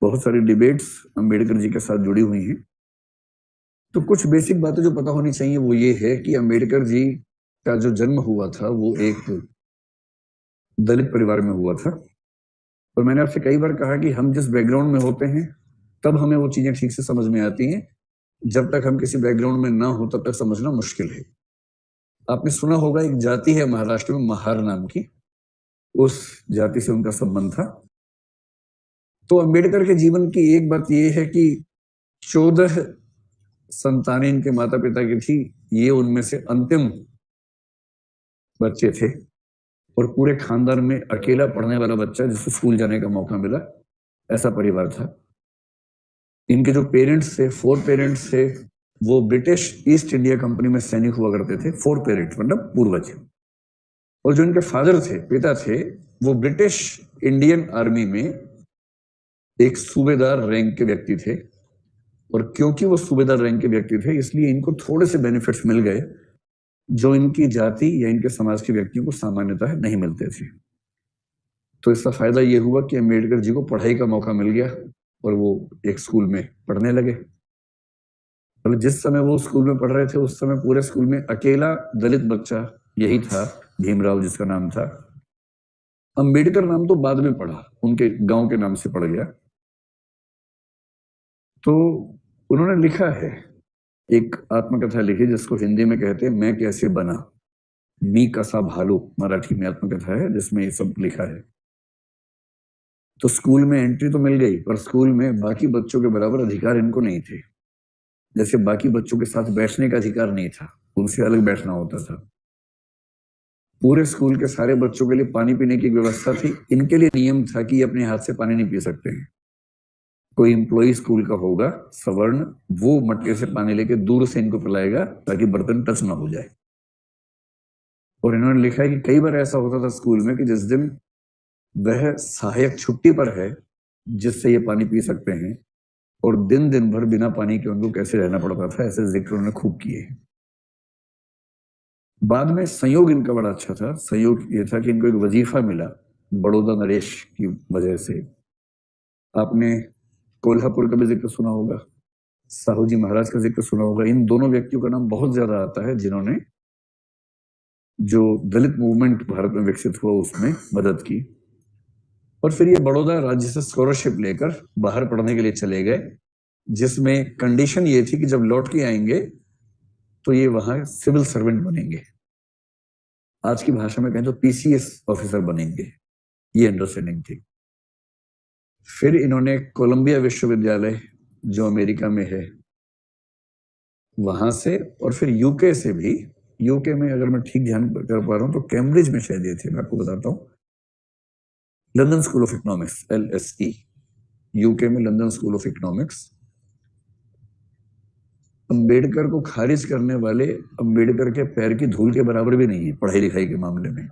बहुत सारी डिबेट्स अम्बेडकर जी के साथ जुड़ी हुई हैं। तो कुछ बेसिक बातें जो पता होनी चाहिए वो ये है कि अम्बेडकर जी का जो जन्म हुआ था वो एक दलित परिवार में हुआ था। और मैंने आपसे कई बार कहा कि हम जिस बैकग्राउंड में होते हैं तब हमें वो चीजें ठीक से समझ में आती हैं, जब तक हम किसी बैकग्राउंड में ना हो तब तक समझना मुश्किल है। आपने सुना होगा एक जाति है महाराष्ट्र में महार नाम की, उस जाति से उनका संबंध था। तो अम्बेडकर के जीवन की एक बात यह है कि 14 संतानें इनके माता पिता की थी, ये उनमें से अंतिम बच्चे थे और पूरे खानदान में अकेला पढ़ने वाला बच्चा जिसको स्कूल जाने का मौका मिला, ऐसा परिवार था। इनके जो पेरेंट्स थे, 4 पेरेंट्स थे, वो ब्रिटिश ईस्ट इंडिया कंपनी में सैनिक हुआ करते थे। 4 पेरेंट्स मतलब पूर्वज। और जो इनके फादर थे, पिता थे, वो ब्रिटिश इंडियन आर्मी में एक सूबेदार रैंक के व्यक्ति थे। और क्योंकि वो सूबेदार रैंक के व्यक्ति थे इसलिए इनको थोड़े से बेनिफिट्स मिल गए जो इनकी जाति या इनके समाज के व्यक्तियों को सामान्यतः नहीं मिलते थे। तो इसका फायदा ये हुआ कि अम्बेडकर जी को पढ़ाई का मौका मिल गया और वो एक स्कूल में पढ़ने लगे। मतलब जिस समय वो स्कूल में पढ़ रहे थे उस समय पूरे स्कूल में अकेला दलित बच्चा यही था, भीमराव जिसका नाम था। अम्बेडकर नाम तो बाद में पढ़ा, उनके गांव के नाम से पड़ गया। तो उन्होंने लिखा है, एक आत्मकथा लिखी जिसको हिंदी में कहते हैं मैं कैसे बना, मी कसा भालू, मराठी में आत्मकथा है जिसमें ये सब लिखा है। तो स्कूल में एंट्री तो मिल गई पर स्कूल में बाकी बच्चों के बराबर अधिकार इनको नहीं थे। जैसे बाकी बच्चों के साथ बैठने का अधिकार नहीं था, उनसे अलग बैठना होता था। पूरे स्कूल के सारे बच्चों के लिए पानी पीने की व्यवस्था थी, इनके लिए नियम था कि अपने हाथ से पानी नहीं पी सकते हैं। कोई एम्प्लॉय स्कूल का होगा सवर्ण, वो मटके से पानी लेके दूर से इनको पिलाएगा ताकि बर्तन टच ना हो जाए। और इन्होंने लिखा है कि कई बार ऐसा होता था स्कूल में कि जिस दिन वह सहायक छुट्टी पर है जिससे ये पानी पी सकते हैं, और दिन दिन भर बिना पानी के उनको कैसे रहना पड़ता था, ऐसे जिक्र उन्होंने खूब किए। बाद में संयोग इनका बड़ा अच्छा था। संयोग ये था कि इनको एक वजीफा मिला बड़ौदा नरेश की वजह से। आपने कोल्हापुर का भी जिक्र सुना होगा, साहू जी महाराज का जिक्र सुना होगा। इन दोनों व्यक्तियों का नाम बहुत ज्यादा आता है जिन्होंने जो दलित मूवमेंट भारत में विकसित हुआ उसमें मदद की। और फिर ये बड़ौदा राज्य से स्कॉलरशिप लेकर बाहर पढ़ने के लिए चले गए, जिसमें कंडीशन ये थी कि जब लौट के आएंगे तो ये वहां सिविल सर्वेंट बनेंगे, आज की भाषा में कहें तो पीसीएस ऑफिसर बनेंगे, ये अंडरस्टैंडिंग थी। फिर इन्होंने कोलंबिया विश्वविद्यालय जो अमेरिका में है वहां से, और फिर यूके से भी, यूके में अगर मैं ठीक ध्यान कर पा रहा हूं तो कैम्ब्रिज में शायद ये थे, मैं आपको बताता हूं, London school of economics LSE, UK में London school of economics. Ambedkar को खारिज करने वाले अंबेडकर के पैर की धूल के बराबर भी नहीं है पढ़ाई लिखाई के मामले में।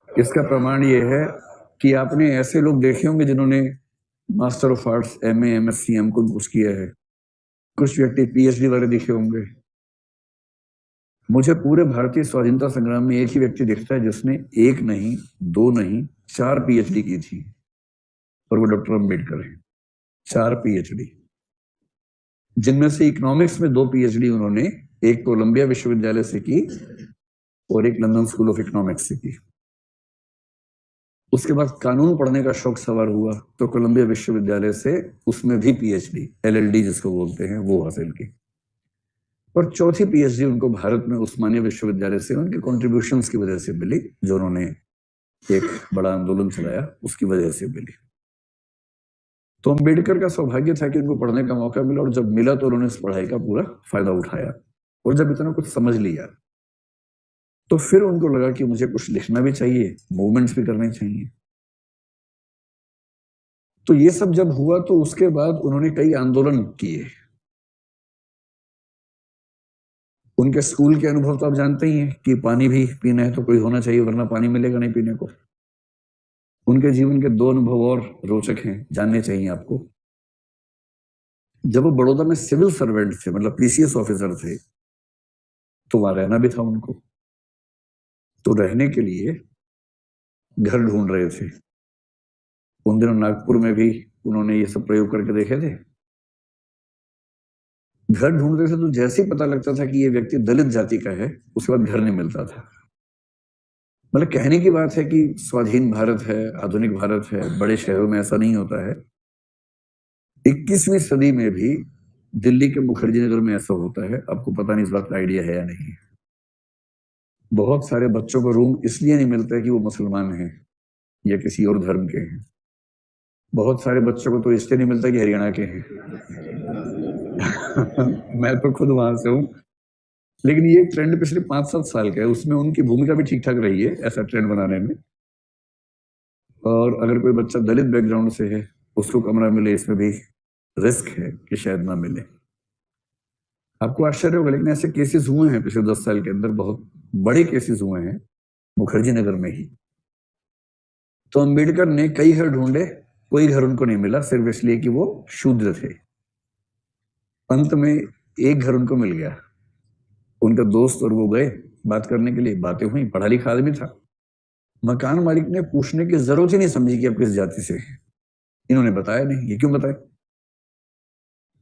इसका प्रमाण यह है कि आपने ऐसे लोग देखे होंगे जिन्होंने master of arts, MA MSc हमको कुछ किया है, कुछ व्यक्ति PhD वाले दिखे होंगे। मुझे पूरे भारतीय स्वाधीनता संग्राम में एक ही व्यक्ति दिखता है जिसने 1 नहीं 2 नहीं 4 PhD की थी, और वो डॉक्टर अंबेडकर है। 4 PhD, जिनमें से इकोनॉमिक्स में 2 PhD उन्होंने एक कोलंबिया विश्वविद्यालय से की और एक लंदन स्कूल ऑफ इकोनॉमिक्स से की। उसके बाद कानून पढ़ने का शौक सवार हुआ तो कोलंबिया विश्वविद्यालय से उसमें भी PhD LLD जिसको बोलते हैं वो हासिल की। और चौथी PhD उनको भारत में उस्मानिया विश्वविद्यालय से उनके कॉन्ट्रीब्यूशंस की वजह से मिली, जो उन्होंने एक बड़ा आंदोलन चलाया उसकी वजह से मिली। तो अम्बेडकर का सौभाग्य था कि उनको पढ़ने का मौका मिला, और जब मिला तो उन्होंने इस पढ़ाई का पूरा फायदा उठाया। और जब इतना कुछ समझ लिया तो फिर उनको लगा कि मुझे कुछ लिखना भी चाहिए, मूवमेंट्स भी करने चाहिए। तो ये सब जब हुआ तो उसके बाद उन्होंने कई आंदोलन किए। उनके स्कूल के अनुभव तो आप जानते ही हैं कि पानी भी पीना है तो कोई होना चाहिए वरना पानी मिलेगा नहीं पीने को। उनके जीवन के 2 अनुभव और रोचक हैं, जानने चाहिए आपको। जब वो बड़ौदा में सिविल सर्वेंट थे, मतलब PCS ऑफिसर थे, तो वहां रहना भी था उनको। तो रहने के लिए घर ढूंढ रहे थे। उन दिनों नागपुर में भी उन्होंने ये सब प्रयोग करके देखे थे। घर ढूंढते थे तो जैसे ही पता लगता था कि ये व्यक्ति दलित जाति का है, उसके बाद घर नहीं मिलता था। मतलब कहने की बात है कि स्वाधीन भारत है, आधुनिक भारत है, बड़े शहरों में ऐसा नहीं होता है। 21वीं सदी में भी दिल्ली के मुखर्जी नगर में ऐसा होता है। आपको पता नहीं इस बात का आइडिया है या नहीं। बहुत सारे बच्चों को रूम इसलिए नहीं मिलता है कि वो मुसलमान हैं या किसी और धर्म के हैं। बहुत सारे बच्चों को तो इसलिए नहीं मिलता कि हरियाणा के हैं। मैं तो खुद वहां से हूँ। लेकिन ये ट्रेंड पिछले 5-7 साल का है, उसमें उनकी भूमिका भी ठीक ठाक रही है ऐसा ट्रेंड बनाने में। और अगर कोई बच्चा दलित बैकग्राउंड से है, उसको कमरा मिले, इसमें भी रिस्क है कि शायद ना मिले। आपको आश्चर्य होगा, लेकिन ऐसे केसेस हुए हैं पिछले 10 साल के अंदर, बहुत बड़े केसेस हुए हैं मुखर्जी नगर में ही। तो अंबेडकर ने कई घर ढूंढे, कोई घर उनको नहीं मिला, सिर्फ इसलिए कि वो शूद्र थे। अंत में एक घर उनको मिल गया। उनका दोस्त और वो गए बात करने के लिए, बातें हुई, पढ़ा लिखा आदमी था। मकान मालिक ने पूछने की जरूरत ही नहीं समझी कि आप किस जाति से हैं। इन्होंने बताया नहीं। ये क्यों बताए?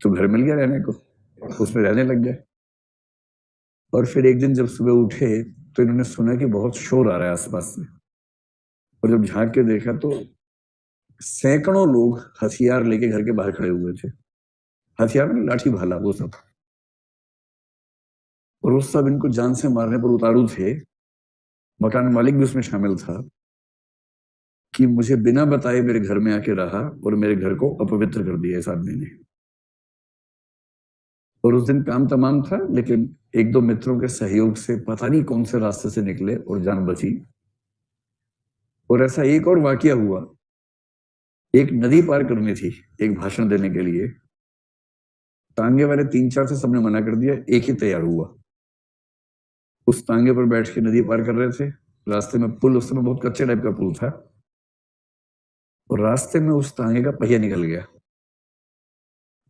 तो घर मिल गया रहने को, उसमें रहने लग गए। और फिर एक दिन जब सुबह उठे तो इन्होंने सुना कि बहुत शोर आ रहा है आसपास से। और जब झांक के देखा तो सैकड़ों लोग हथियार लेके घर के बाहर खड़े हुए थे। हथियार में लाठी भाला वो सब। और वो सब इनको जान से मारने पर उतारू थे। मकान मालिक भी उसमें शामिल था कि मुझे बिना बताए मेरे घर में आके रहा और मेरे घर को अपवित्र कर दिया इस आदमी ने। और उस दिन काम तमाम था, लेकिन एक दो मित्रों के सहयोग से पता नहीं कौन से रास्ते से निकले और जान बची। और ऐसा एक और वाकया हुआ। एक नदी पार करनी थी एक भाषण देने के लिए। तांगे वाले 3-4 से सबने मना कर दिया, एक ही तैयार हुआ। उस तांगे पर बैठ के नदी पार कर रहे थे। रास्ते में पुल, उस समय बहुत कच्चे टाइप का पुल था, और रास्ते में उस तांगे का पहिया निकल गया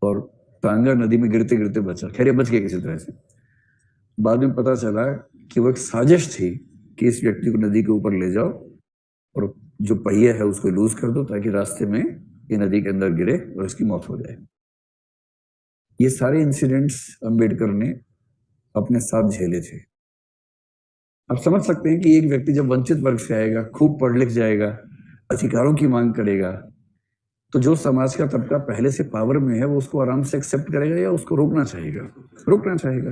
और तांगा नदी में गिरते गिरते बचा। खैर ये बच गया किसी तरह से। बाद में पता चला कि वो एक साजिश थी कि इस व्यक्ति को नदी के ऊपर ले जाओ और जो पहिया है उसको लूज कर दो ताकि रास्ते में ये नदी के अंदर गिरे और उसकी मौत हो जाए। ये सारे इंसिडेंट्स अंबेडकर ने अपने साथ झेले थे। आप समझ सकते हैं कि एक व्यक्ति जब वंचित वर्ग से आएगा, खूब पढ़ लिख जाएगा, अधिकारों की मांग करेगा, तो जो समाज का तबका पहले से पावर में है वो उसको आराम से एक्सेप्ट करेगा या उसको रोकना चाहेगा? रोकना चाहेगा।